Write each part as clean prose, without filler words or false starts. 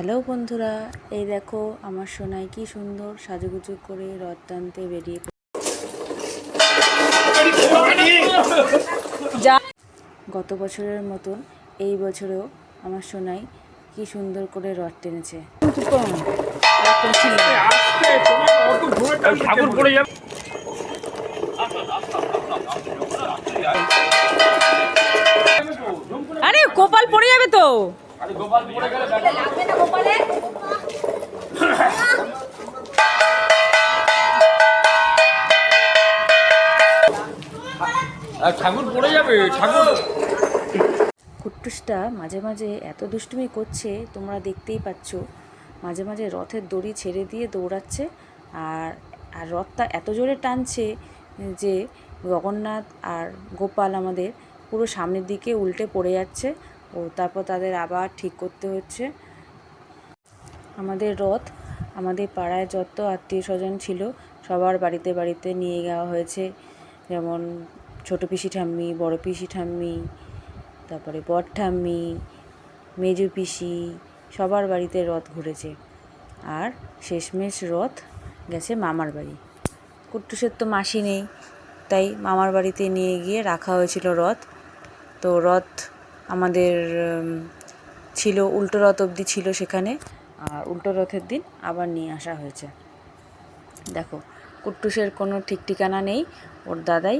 Hello বন্ধুরা, এই দেখো আমার সোনাই কি সুন্দর সাজুগুজু করে রথ টানতে বেরিয়ে যা। গত বছরের মতন এই বছরেও আমার সোনাই কি সুন্দর করে রথ টেনেছে। আরে কপাল পড়ে যাবে তো। ঠাকুর পড়ে যাবে ঠাকুর। কুট্টুসটা মাঝে মাঝে এত দুষ্টুমি করছে, তোমরা দেখতেই পাচ্ছ। মাঝে মাঝে রথের দড়ি ছেড়ে দিয়ে দৌড়াচ্ছে, আর আর রথটা এত জোরে টানছে যে জগন্নাথ আর গোপাল আমাদের পুরো সামনের দিকে উল্টে পড়ে যাচ্ছে, ও তারপর তাদের আবার ঠিক করতে হচ্ছে। আমাদের রথ আমাদের পাড়ায় যত আত্মীয় স্বজন ছিল সবার বাড়িতে বাড়িতে নিয়ে যাওয়া হয়েছে। যেমন ছোটো পিসি ঠাম্মি, বড় পিসি ঠাম্মি, তারপরে বড় ঠাম্মি, মেজো পিসি, সবার বাড়িতে রথ ঘুরেছে। আর শেষমেশ রথ গেছে মামার বাড়ি। কুট্টুসের তো মাসি নেই, তাই মামার বাড়িতে নিয়ে গিয়ে রাখা হয়েছিল রথ। তো রথ আমাদের ছিল উল্টো রথ অবধি ছিল সেখানে, আর উল্টো রথের দিন আবার নিয়ে আসা হয়েছে। দেখো কুট্টুসের কোনো ঠিক ঠিকানা নেই, ওর দাদাই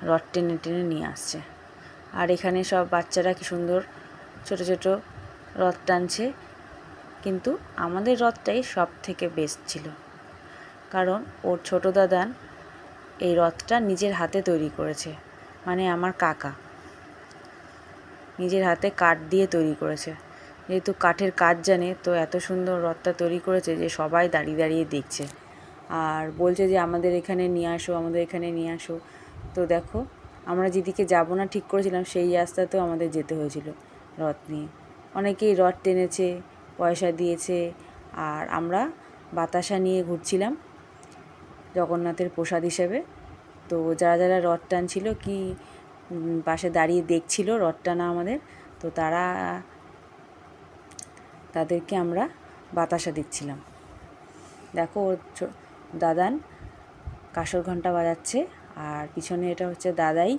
রথ টেনে টেনে নিয়ে আসছে। আর এখানে সব বাচ্চারা কি সুন্দর ছোট ছোট রথ টানছে। কিন্তু আমাদের রথটাই সব থেকে বেস্ট ছিল, কারণ ওর ছোট দাদান এই রথটা নিজের হাতে তৈরি করেছে। মানে আমার কাকা নিজের হাতে কাঠ দিয়ে তৈরি করেছে। যেহেতু কাঠের কাজ জানে, তো এত সুন্দর রথটা তৈরি করেছে যে সবাই দাঁড়িয়ে দাঁড়িয়ে দেখছে আর বলছে যে আমাদের এখানে নিয়ে আসো, আমাদের এখানে নিয়ে আসো। তো দেখো আমরা যেদিকে যাব না ঠিক করেছিলাম সেই রাস্তাতেও আমাদের যেতে হয়েছিল রথ নিয়ে। অনেকেই রথ টেনেছে, পয়সা দিয়েছে, আর আমরা বাতাসা নিয়ে ঘুরছিলাম জগন্নাথের প্রসাদ হিসেবে। তো যারা যারা রথ টানছিল কি পাশে দাঁড়িয়ে দেখছিল রথ টানা আমাদের, তো তাদেরকে আমরা বাতাসা দিচ্ছিলাম। দেখো ওর দাদান কাঁসর ঘণ্টা বাজাচ্ছে, আর পিছনে এটা হচ্ছে দাদাই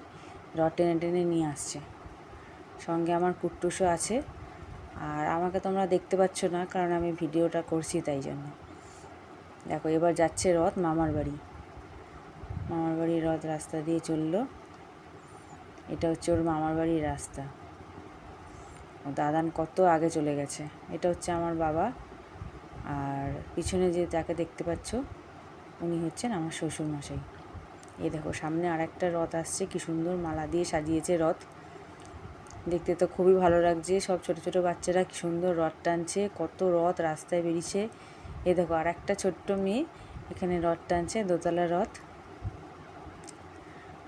রথ টেনে টেনে নিয়ে আসছে। সঙ্গে আমার কুট্টুসও আছে, আর আমাকে তোমরা দেখতে পাচ্ছ না কারণ আমি ভিডিওটা করছি, তাই জন্য। দেখো এবার যাচ্ছে রথ মামার বাড়ি। মামার বাড়ির রথ রাস্তা দিয়ে চললো। এটা হচ্ছে ওর মামার বাড়ির রাস্তা। ও দাদান কত আগে চলে গেছে। এটা হচ্ছে আমার বাবা, আর পিছনে যে যাকে দেখতে পাচ্ছ উনি হচ্ছেন আমার শ্বশুরমশাই। এই দেখো সামনে আর একটা রথ আসছে, কি সুন্দর মালা দিয়ে সাজিয়েছে রথ। দেখতে তো খুবই ভালো লাগছে। সব ছোট ছোট বাচ্চারা কি সুন্দর রথ টানছে, কত রথ রাস্তায় বেরিয়েছে। এই দেখো আর একটা ছোট্ট মেয়ে এখানে রথ টানছে, দোতলা রথ।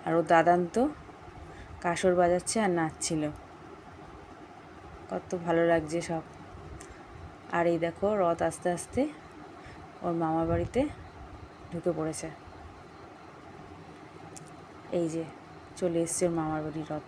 আর ও দাদান তো কাঁসর বাজাচ্ছে আর নাচছিল, কত ভালো লাগছে সব। আর এই দেখো রথ আস্তে আস্তে ওর মামার বাড়িতে ঢুকে পড়েছে। এই যে চলে এসছে ওর মামার বাড়ির রথ।